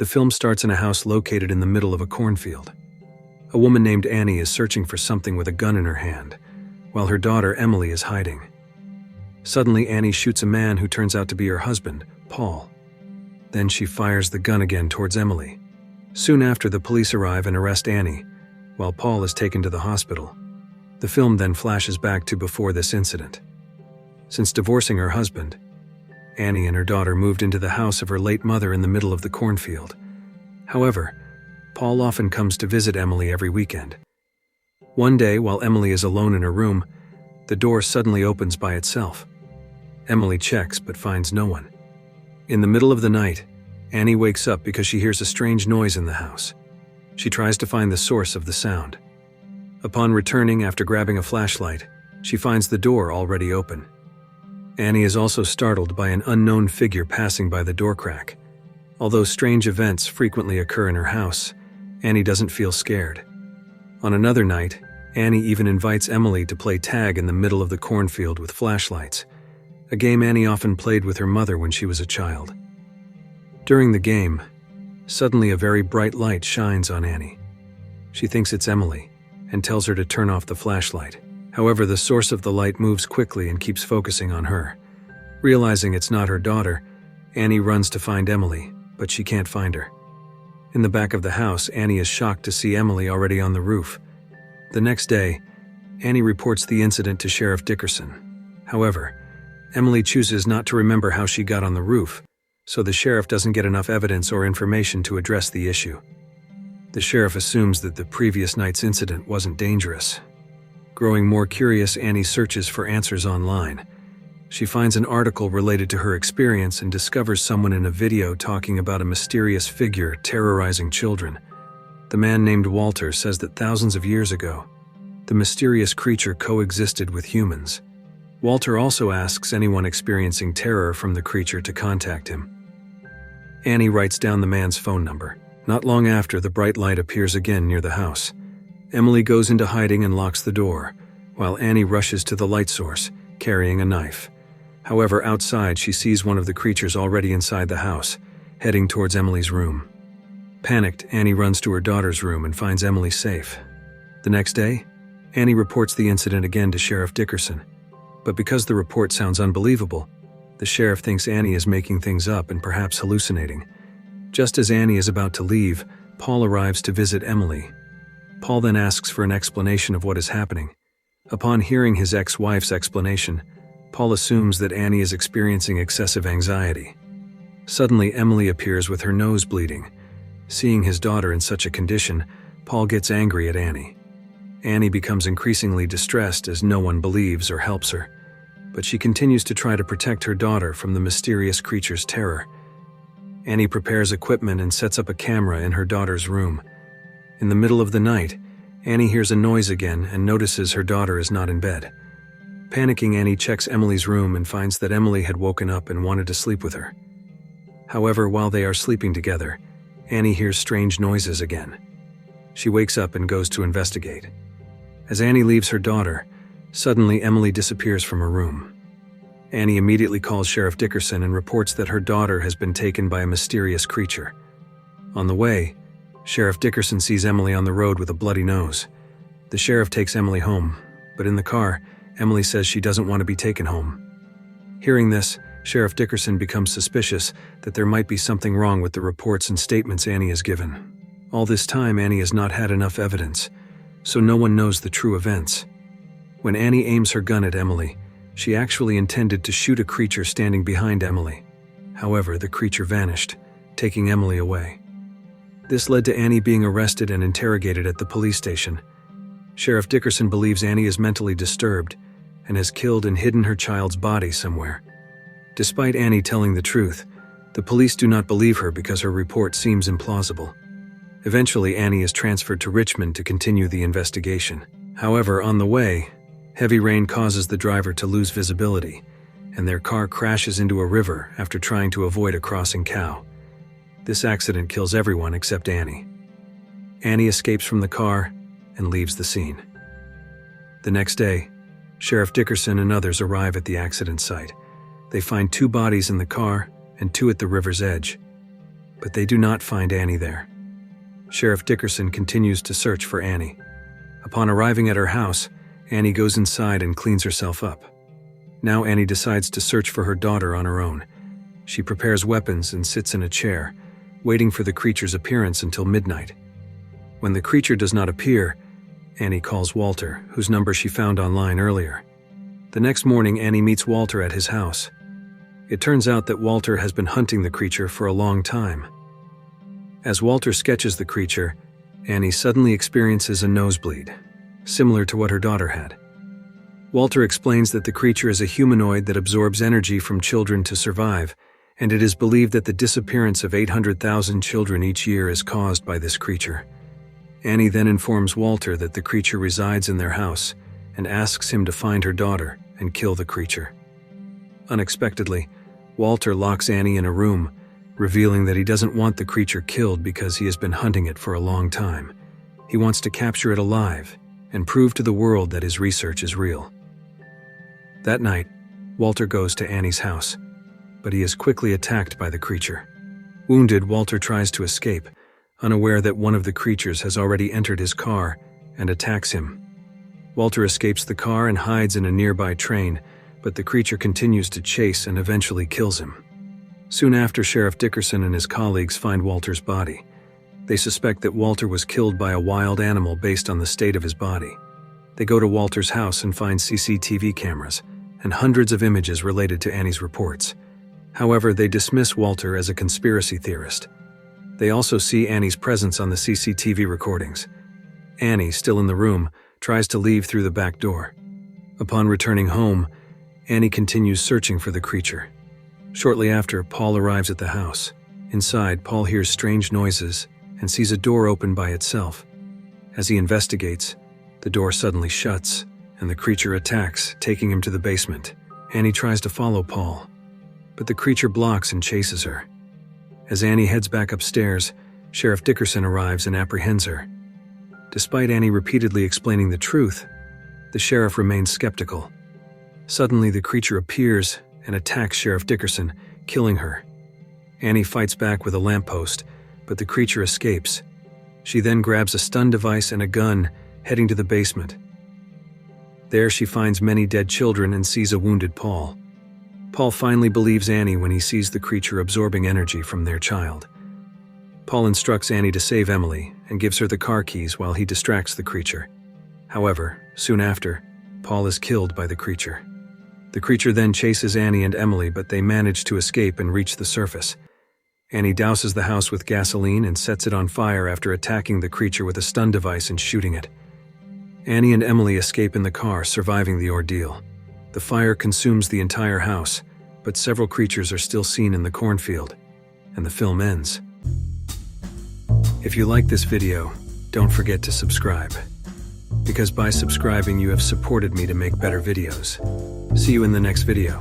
The film starts in a house located in the middle of a cornfield. A woman named Annie is searching for something with a gun in her hand, while her daughter Emily is hiding. Suddenly, Annie shoots a man who turns out to be her husband, Paul. Then she fires the gun again towards Emily. Soon after, the police arrive and arrest Annie, while Paul is taken to the hospital. The film then flashes back to before this incident. Since divorcing her husband, Annie and her daughter moved into the house of her late mother in the middle of the cornfield. However, Paul often comes to visit Emily every weekend. One day, while Emily is alone in her room, the door suddenly opens by itself. Emily checks but finds no one. In the middle of the night, Annie wakes up because she hears a strange noise in the house. She tries to find the source of the sound. Upon returning after grabbing a flashlight, she finds the door already open. Annie is also startled by an unknown figure passing by the door crack. Although strange events frequently occur in her house, Annie doesn't feel scared. On another night, Annie even invites Emily to play tag in the middle of the cornfield with flashlights, a game Annie often played with her mother when she was a child. During the game, suddenly a very bright light shines on Annie. She thinks it's Emily and tells her to turn off the flashlight. However, the source of the light moves quickly and keeps focusing on her. Realizing it's not her daughter, Annie runs to find Emily, but she can't find her. In the back of the house, Annie is shocked to see Emily already on the roof. The next day, Annie reports the incident to Sheriff Dickerson. However, Emily chooses not to remember how she got on the roof, so the sheriff doesn't get enough evidence or information to address the issue. The sheriff assumes that the previous night's incident wasn't dangerous. Growing more curious, Annie searches for answers online. She finds an article related to her experience and discovers someone in a video talking about a mysterious figure terrorizing children. The man named Walter says that thousands of years ago, the mysterious creature coexisted with humans. Walter also asks anyone experiencing terror from the creature to contact him. Annie writes down the man's phone number. Not long after, the bright light appears again near the house. Emily goes into hiding and locks the door, while Annie rushes to the light source, carrying a knife. However, outside she sees one of the creatures already inside the house, heading towards Emily's room. Panicked, Annie runs to her daughter's room and finds Emily safe. The next day, Annie reports the incident again to Sheriff Dickerson. But because the report sounds unbelievable, the sheriff thinks Annie is making things up and perhaps hallucinating. Just as Annie is about to leave, Paul arrives to visit Emily. Paul then asks for an explanation of what is happening. Upon hearing his ex-wife's explanation, Paul assumes that Annie is experiencing excessive anxiety. Suddenly, Emily appears with her nose bleeding. Seeing his daughter in such a condition, Paul gets angry at Annie. Annie becomes increasingly distressed as no one believes or helps her, but she continues to try to protect her daughter from the mysterious creature's terror. Annie prepares equipment and sets up a camera in her daughter's room. In the middle of the night, Annie hears a noise again and notices her daughter is not in bed. Panicking, Annie checks Emily's room and finds that Emily had woken up and wanted to sleep with her. However, while they are sleeping together, Annie hears strange noises again. She wakes up and goes to investigate. As Annie leaves her daughter, suddenly Emily disappears from her room. Annie immediately calls Sheriff Dickerson and reports that her daughter has been taken by a mysterious creature. On the way, Sheriff Dickerson sees Emily on the road with a bloody nose. The sheriff takes Emily home, but in the car, Emily says she doesn't want to be taken home. Hearing this, Sheriff Dickerson becomes suspicious that there might be something wrong with the reports and statements Annie has given. All this time, Annie has not had enough evidence, so no one knows the true events. When Annie aims her gun at Emily, she actually intended to shoot a creature standing behind Emily. However, the creature vanished, taking Emily away. This led to Annie being arrested and interrogated at the police station. Sheriff Dickerson believes Annie is mentally disturbed and has killed and hidden her child's body somewhere. Despite Annie telling the truth, the police do not believe her because her report seems implausible. Eventually, Annie is transferred to Richmond to continue the investigation. However, on the way, heavy rain causes the driver to lose visibility, and their car crashes into a river after trying to avoid a crossing cow. This accident kills everyone except Annie. Annie escapes from the car and leaves the scene. The next day, Sheriff Dickerson and others arrive at the accident site. They find 2 bodies in the car and 2 at the river's edge. but they do not find Annie there. Sheriff Dickerson continues to search for Annie. Upon arriving at her house, Annie goes inside and cleans herself up. Now Annie decides to search for her daughter on her own. She prepares weapons and sits in a chair, waiting for the creature's appearance until midnight. When the creature does not appear, Annie calls Walter, whose number she found online earlier. The next morning, Annie meets Walter at his house. It turns out that Walter has been hunting the creature for a long time. As Walter sketches the creature, Annie suddenly experiences a nosebleed, similar to what her daughter had. Walter explains that the creature is a humanoid that absorbs energy from children to survive, and it is believed that the disappearance of 800,000 children each year is caused by this creature. Annie then informs Walter that the creature resides in their house and asks him to find her daughter and kill the creature. Unexpectedly, Walter locks Annie in a room, revealing that he doesn't want the creature killed because he has been hunting it for a long time. He wants to capture it alive and prove to the world that his research is real. That night, Walter goes to Annie's house, but he is quickly attacked by the creature. Wounded, Walter tries to escape, unaware that one of the creatures has already entered his car and attacks him. Walter escapes the car and hides in a nearby train, but the creature continues to chase and eventually kills him. Soon after, Sheriff Dickerson and his colleagues find Walter's body. They suspect that Walter was killed by a wild animal based on the state of his body. They go to Walter's house and find CCTV cameras and hundreds of images related to Annie's reports. However, they dismiss Walter as a conspiracy theorist. They also see Annie's presence on the CCTV recordings. Annie, still in the room, tries to leave through the back door. Upon returning home, Annie continues searching for the creature. Shortly after, Paul arrives at the house. Inside, Paul hears strange noises and sees a door open by itself. As he investigates, the door suddenly shuts and the creature attacks, taking him to the basement. Annie tries to follow Paul, but the creature blocks and chases her. As Annie heads back upstairs, Sheriff Dickerson arrives and apprehends her. Despite Annie repeatedly explaining the truth, the sheriff remains skeptical. Suddenly, the creature appears and attacks Sheriff Dickerson, killing her. Annie fights back with a lamppost, but the creature escapes. She then grabs a stun device and a gun, heading to the basement. There she finds many dead children and sees a wounded Paul. Paul finally believes Annie when he sees the creature absorbing energy from their child. Paul instructs Annie to save Emily and gives her the car keys while he distracts the creature. However, soon after, Paul is killed by the creature. The creature then chases Annie and Emily, but they manage to escape and reach the surface. Annie douses the house with gasoline and sets it on fire after attacking the creature with a stun device and shooting it. Annie and Emily escape in the car, surviving the ordeal. The fire consumes the entire house, but several creatures are still seen in the cornfield, and the film ends. If you like this video, don't forget to subscribe, because by subscribing you have supported me to make better videos. See you in the next video.